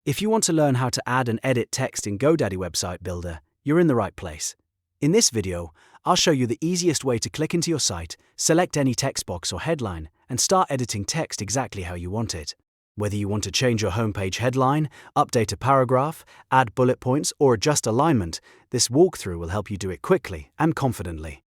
If you want to learn how to add and edit text in GoDaddy Website Builder, you're in the right place. In this video, I'll show you the easiest way to click into your site, select any text box or headline, and start editing text exactly how you want it. Whether you want to change your homepage headline, update a paragraph, add bullet points, or adjust alignment, this walkthrough will help you do it quickly and confidently.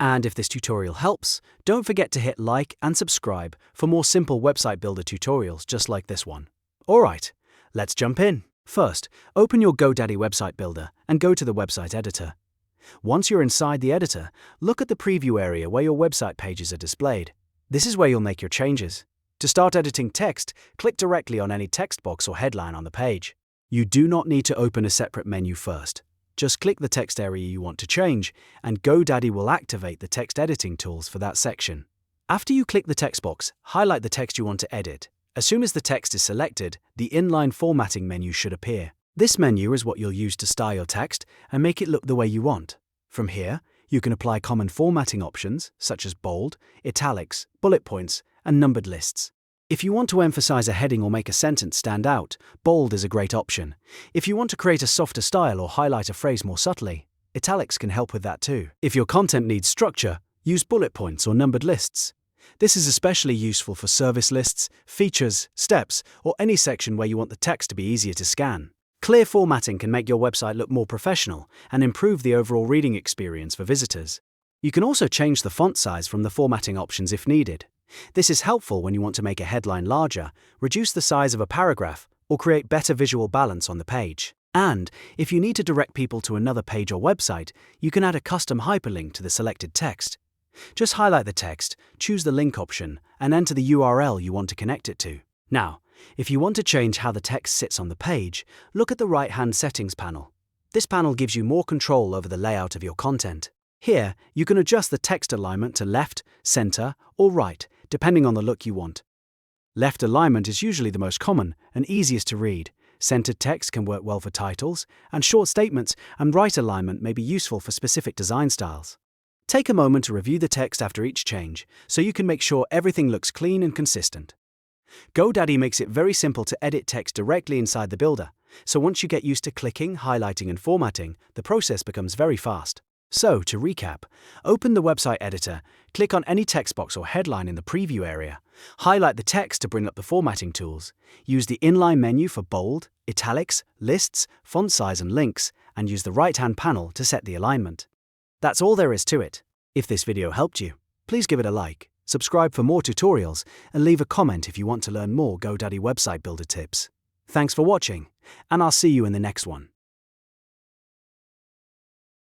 And if this tutorial helps, don't forget to hit like and subscribe for more simple website builder tutorials just like this one. Alright, let's jump in. First, open your GoDaddy Website Builder and go to the website editor. Once you're inside the editor, look at the preview area where your website pages are displayed. This is where you'll make your changes. To start editing text, click directly on any text box or headline on the page. You do not need to open a separate menu first. Just click the text area you want to change, and GoDaddy will activate the text editing tools for that section. After you click the text box, highlight the text you want to edit. As soon as the text is selected, the Inline formatting menu should appear. This menu is what you'll use to style your text and make it look the way you want. From here, you can apply common formatting options such as bold, italics, bullet points, and numbered lists. If you want to emphasize a heading or make a sentence stand out, bold is a great option. If you want to create a softer style or highlight a phrase more subtly, italics can help with that too. If your content needs structure, use bullet points or numbered lists. This is especially useful for service lists, features, steps, or any section where you want the text to be easier to scan. Clear formatting can make your website look more professional and improve the overall reading experience for visitors. You can also change the font size from the formatting options if needed. This is helpful when you want to make a headline larger, reduce the size of a paragraph, or create better visual balance on the page. And if you need to direct people to another page or website, you can add a custom hyperlink to the selected text. Just highlight the text, choose the link option, and enter the URL you want to connect it to. Now, if you want to change how the text sits on the page, look at the right-hand settings panel. This panel gives you more control over the layout of your content. Here, you can adjust the text alignment to left, center, or right, depending on the look you want. Left alignment is usually the most common and easiest to read. Centered text can work well for titles, and short statements and right alignment may be useful for specific design styles. Take a moment to review the text after each change, so you can make sure everything looks clean and consistent. GoDaddy makes it very simple to edit text directly inside the builder, so once you get used to clicking, highlighting, and formatting, the process becomes very fast. So, to recap, open the website editor, click on any text box or headline in the preview area, highlight the text to bring up the formatting tools, use the inline menu for bold, italics, lists, font size and links, and use the right-hand panel to set the alignment. That's all there is to it. If this video helped you, please give it a like, subscribe for more tutorials, and leave a comment if you want to learn more GoDaddy website builder tips. Thanks for watching, and I'll see you in the next one.